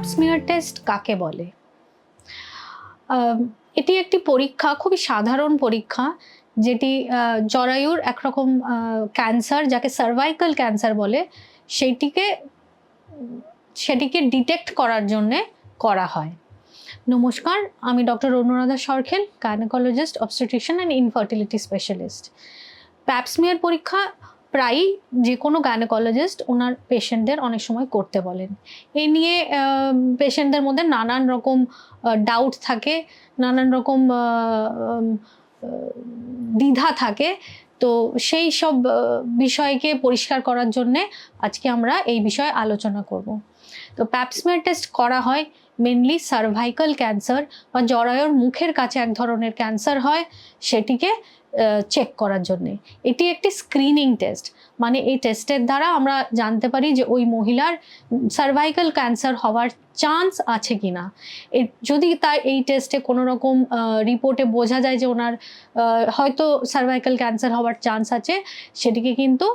প্যাপস্মিয়ার test কাকে বলে? এটি একটি পরীক্ষা, খুবই সাধারণ পরীক্ষা, যেটি জরায়ুর একরকম ক্যান্সার, যাকে সার্ভাইকাল ক্যান্সার বলে, সেটিকে ডিটেক্ট করার জন্যে করা হয়। নমস্কার, আমি doctor Anuradha Sarkhel, gynaecologist, obstetrician and infertility specialist. Pap smear পরীক্ষা প্রায়ই যে কোনো গাইনোকোলজিস্ট ওনার পেশেন্টদের অনেক সময় করতে বলেন। এই নিয়ে পেশেন্টদের মধ্যে নানান রকম ডাউট থাকে, নানান রকম দ্বিধা থাকে। তো সেই সব বিষয়কে পরিষ্কার করার জন্যে আজকে আমরা এই বিষয়ে আলোচনা করব। তো প্যাপস্মিয়ার টেস্ট করা হয় মেনলি সার্ভাইকাল ক্যান্সার বা জরায়ুর মুখের কাছে এক ধরনের ক্যান্সার হয়, সেটিকে চেক করার জন্যে। এটি একটি স্ক্রিনিং টেস্ট, মানে এই টেস্টের দ্বারা আমরা জানতে পারি যে ওই মহিলার সার্ভাইকাল ক্যান্সার হওয়ার চান্স আছে কি না। যদি তার এই টেস্টে কোনো রকম রিপোর্টে বোঝা যায় যে ওনার হয়তো সার্ভাইকাল ক্যান্সার হওয়ার চান্স আছে, সেটিকে কিন্তু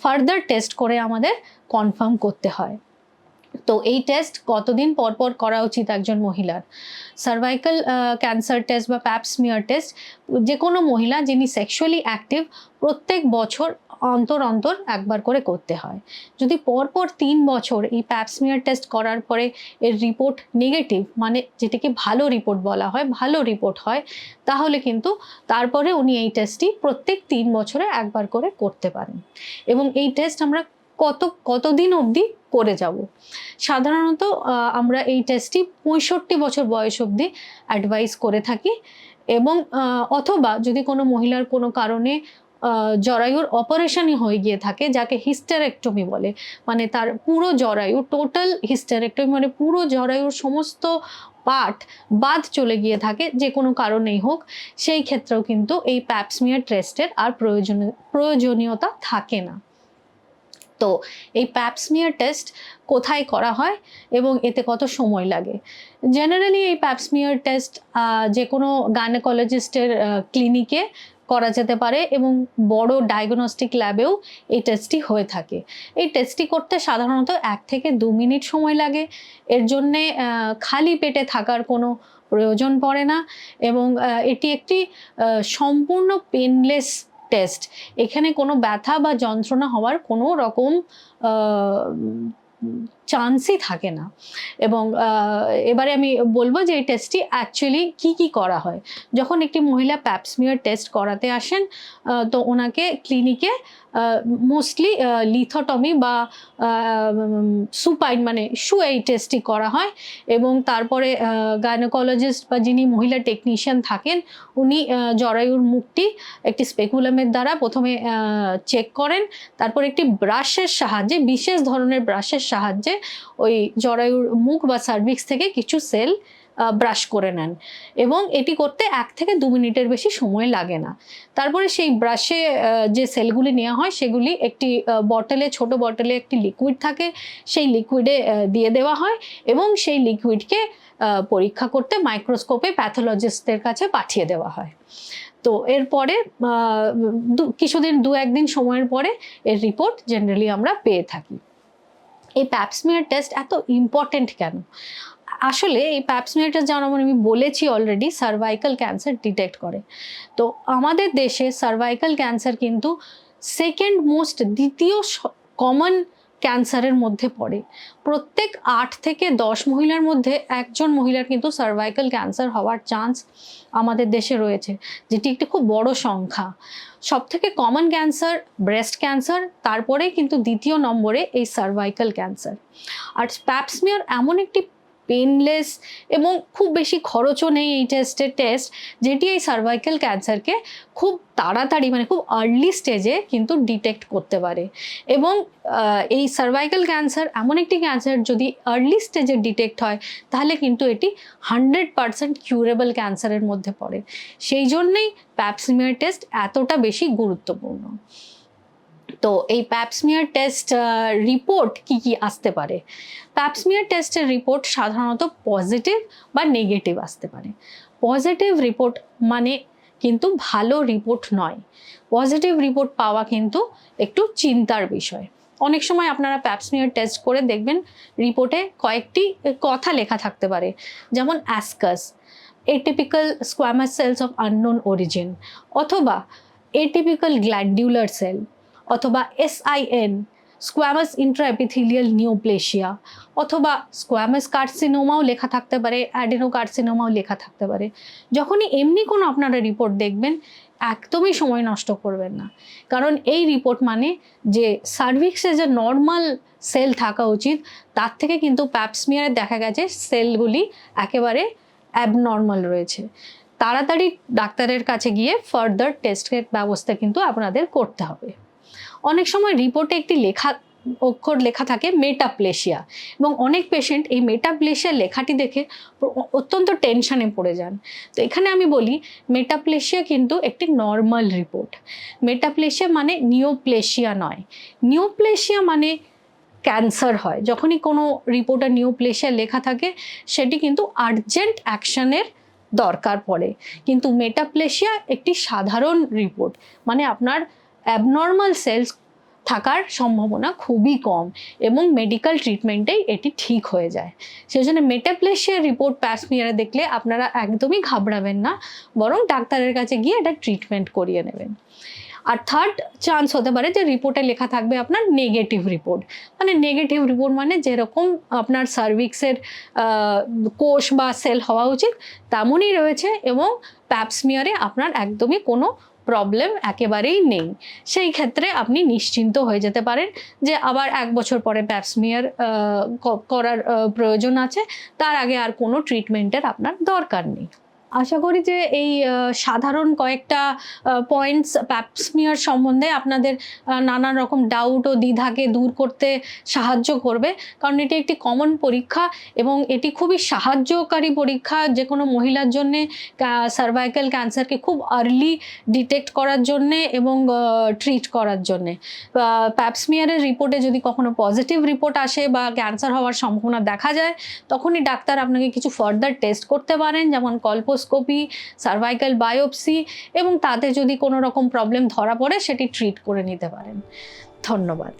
ফার্দার টেস্ট করে আমাদের কনফার্ম করতে হয়। তো এই টেস্ট কতদিন পর পর করা উচিত একজন মহিলার? সার্ভাইকাল ক্যান্সার টেস্ট বা প্যাপস্মিয়ার টেস্ট যে কোনো মহিলা যিনি সেক্সুয়ালি অ্যাক্টিভ প্রত্যেক বছর অন্তর অন্তর একবার করে করতে হয়। যদি পরপর 3 বছর এই প্যাপস্মিয়ার টেস্ট করার পরে এর রিপোর্ট নেগেটিভ, মানে যেটাকে ভালো রিপোর্ট বলা হয়, ভালো রিপোর্ট হয়, তাহলে কিন্তু তারপরে উনি এই টেস্টটি প্রত্যেক 3 বছরে একবার করে করতে পারেন। এবং এই টেস্ট আমরা কতদিন অবধি করে যাব? সাধারণত আমরা এই টেস্টটি 65 বছর বয়স অবধি অ্যাডভাইস করে থাকি। এবং অথবা যদি কোনো মহিলার কোনো কারণে জরায়ুর অপারেশনই হয়ে গিয়ে থাকে, যাকে হিস্টেরেক্টমি বলে, মানে তার পুরো জরায়ু, টোটাল হিস্টেরেক্টমি, মানে পুরো জরায়ুর সমস্ত পার্ট বাদ চলে গিয়ে থাকে যে কোনো কারণেই হোক, সেই ক্ষেত্রেও কিন্তু এই প্যাপস্মিয়ার টেস্টের আর প্রয়োজনীয়তা থাকে না। তো এই প্যাপস্মিয়ার টেস্ট কোথায় করা হয় এবং এতে কত সময় লাগে? জেনারেলি এই প্যাপস্মিয়ার টেস্ট যে কোনো গাইনোকোলজিস্টের ক্লিনিকে করা যেতে পারে এবং বড় ডায়াগনস্টিক ল্যাবেও এই টেস্টটি হয়ে থাকে। এই টেস্টটি করতে সাধারণত 1 থেকে 2 মিনিট সময় লাগে। এর জন্যে খালি পেটে থাকার কোনো প্রয়োজন পড়ে না এবং এটি একটি সম্পূর্ণ পেনলেস টেস্ট। এখানে কোনো ব্যথা বা যন্ত্রণা হওয়ার কোনো রকম চান্সই থাকে না। এবং এবারে আমি বলবো যে এই টেস্টটি অ্যাকচুয়ালি কি করা হয়। যখন একটি মহিলা প্যাপস্মিয়ার টেস্ট করাতে আসেন, তো ওনাকে ক্লিনিকে মোস্টলি লিথোটমি বা সুপাইন, মানে এই টেস্টটি করা হয়। এবং তারপরে গাইনোকোলজিস্ট বা যিনি মহিলা টেকনিশিয়ান থাকেন, উনি জরায়ুর মুখটি একটি স্পেকুলামের দ্বারা প্রথমে চেক করেন। তারপর একটি ব্রাশের সাহায্যে, বিশেষ ধরনের ব্রাশের সাহায্যে ওই জরায়ুর মুখ বা সার্ভিক্স থেকে কিছু সেল ব্রাশ করে নেন এবং এটি করতে 1 থেকে 2 মিনিটের বেশি সময় লাগে না। তারপরে সেই ব্রাশে যে সেলগুলি নেওয়া হয়, সেগুলি একটি বটলে, ছোট বটলে একটি লিকুইড থাকে, সেই লিকুইডে দিয়ে দেওয়া হয় এবং সেই লিকুইডকে পরীক্ষা করতে মাইক্রোস্কোপে প্যাথোলজিস্টদের কাছে পাঠিয়ে দেওয়া হয়। তো এরপরে কিছুদিন, 2-1 দিন সময়ের পরে এর রিপোর্ট জেনারেলি আমরা পেয়ে থাকি। এই প্যাপস্মিয়ার টেস্ট এত ইম্পর্টেন্ট কেন? আসলে এই প্যাপস্মিয়ার টেস্ট, যেমন আমি বলেছি অলরেডি, সার্ভাইকাল ক্যান্সার ডিটেক্ট করে। তো আমাদের দেশে সার্ভাইকাল ক্যান্সার কিন্তু সেকেন্ড মোস্ট, দ্বিতীয় কমন ক্যান্সারের মধ্যে পড়ে। প্রত্যেক 8 থেকে 10 মহিলার মধ্যে একজন মহিলার কিন্তু সার্ভাইকাল ক্যান্সার হওয়ার চান্স আমাদের দেশে রয়েছে, যেটি একটি খুব বড় সংখ্যা। সবথেকে কমন ক্যান্সার ব্রেস্ট ক্যান্সার, তারপরে কিন্তু দ্বিতীয় নম্বরে এই সার্ভাইকাল ক্যান্সার। আর প্যাপস্মিয়ার এমন একটি পেনলেস এবং খুব বেশি খরচও নেই এই টেস্ট, যেটি এই সার্ভাইকাল ক্যান্সারকে খুব তাড়াতাড়ি, মানে খুব আর্লি স্টেজে কিন্তু ডিটেক্ট করতে পারে। এবং এই সার্ভাইকাল ক্যান্সার এমন একটি ক্যান্সার, যদি আর্লি স্টেজে ডিটেক্ট হয় তাহলে কিন্তু এটি 100% কিউরেবল ক্যান্সারের মধ্যে পড়ে। সেই জন্যেই প্যাপস্মিয়ার টেস্ট এতটা বেশি গুরুত্বপূর্ণ। তো এই প্যাপস্মিয়ার টেস্ট রিপোর্ট কি আসতে পারে? প্যাপস্মিয়ার টেস্টের রিপোর্ট সাধারণত পজিটিভ বা নেগেটিভ আসতে পারে। পজিটিভ রিপোর্ট মানে কিন্তু ভালো রিপোর্ট নয়। পজিটিভ রিপোর্ট পাওয়া কিন্তু একটু চিন্তার বিষয়। অনেক সময় আপনারা প্যাপস্মিয়ার টেস্ট করে দেখবেন রিপোর্টে কয়েকটি কথা লেখা থাকতে পারে, যেমন অ্যাসকাস, atypical squamous cells of unknown origin, অথবা এটিপিক্যাল গ্ল্যান্ডুলার সেল, অথবা SIN, স্কোয়ামাস ইন্ট্রাএপিথেলিয়াল নিওপ্লেশিয়া, অথবা স্কোয়ামাস কার্সিনোমাও লেখা থাকতে পারে, অ্যাডেনোকার্সিনোমাও লেখা থাকতে পারে। যখনই এমনি কোনো আপনারা রিপোর্ট দেখবেন, একদমই সময় নষ্ট করবেন না, কারণ এই রিপোর্ট মানে যে সার্ভিক্সে যে নর্মাল সেল থাকা উচিত তার থেকে কিন্তু প্যাপস্মিয়ারে দেখা গেছে সেলগুলি একেবারে অ্যাবনর্মাল রয়েছে। তাড়াতাড়ি ডাক্তারের কাছে গিয়ে ফার্দার টেস্টের ব্যবস্থা কিন্তু আপনাদের করতে হবে। অনেক সময় রিপোর্টে একটি অক্ষর লেখা থাকে মেটাপ্লেশিয়া, এবং অনেক পেশেন্ট এই মেটাপ্লেশিয়া লেখাটি দেখে অত্যন্ত টেনশনে পড়ে যান। তো এখানে আমি বলি মেটাপ্লেশিয়া কিন্তু একটি নর্মাল রিপোর্ট। মেটাপ্লেশিয়া মানে নিওপ্লেশিয়া নয়। নিওপ্লেশিয়া মানে ক্যান্সার হয়। যখনই কোনো রিপোর্টে নিওপ্লেশিয়া লেখা থাকে সেটি কিন্তু আর্জেন্ট অ্যাকশনের দরকার পড়ে, কিন্তু মেটাপ্লেশিয়া একটি সাধারণ রিপোর্ট, মানে আপনার অ্যাবনর্মাল সেলস থাকার সম্ভাবনা খুবই কম এবং মেডিকেল ট্রিটমেন্টেই এটি ঠিক হয়ে যায়। সেই জন্য মেটাপ্লেশিয়ার রিপোর্ট প্যাপস্মিয়ারে দেখলে আপনারা একদমই ঘাবড়াবেন না, বরং ডাক্তারের কাছে গিয়ে এটা ট্রিটমেন্ট করিয়ে নেবেন। আর থার্ড চান্স হতে পারে যে রিপোর্টে লেখা থাকবে আপনার নেগেটিভ রিপোর্ট। মানে নেগেটিভ রিপোর্ট মানে যেরকম আপনার সার্ভিক্সের কোষ বা সেল হওয়া উচিত তেমনই রয়েছে, এবং প্যাপস্মিয়ারে আপনার একদমই কোনো প্রবলেম একেবারেই নেই। সেই ক্ষেত্রে আপনি নিশ্চিন্ত হয়ে যেতে পারেন যে আবার 1 বছর পরে প্যাপস্মিয়ার করার প্রয়োজন আছে, তার আগে আর কোনো ট্রিটমেন্টের আপনার দরকার নেই। আশা করি যে এই সাধারণ কয়েকটা পয়েন্টস প্যাপস্মিয়ার সম্বন্ধে আপনাদের নানান রকম ডাউট ও দ্বিধাকে দূর করতে সাহায্য করবে, কারণ এটি একটি কমন পরীক্ষা এবং এটি খুবই সাহায্যকারী পরীক্ষা যে কোনো মহিলার জন্যে সার্ভাইকাল ক্যান্সারকে খুব আর্লি ডিটেক্ট করার জন্যে এবং ট্রিট করার জন্যে। প্যাপস্মিয়ারের রিপোর্টে যদি কখনো পজিটিভ রিপোর্ট আসে বা ক্যান্সার হওয়ার সম্ভাবনা দেখা যায়, তখনই ডাক্তার আপনাকে কিছু ফার্দার টেস্ট করতে পারেন, যেমন কল্পোস্কোপি, সার্ভাইকাল বায়োপসি, এবং তাতে যদি কোনো রকম প্রবলেম ধরা পড়ে সেটি ট্রিট করে নিতে পারেন। ধন্যবাদ।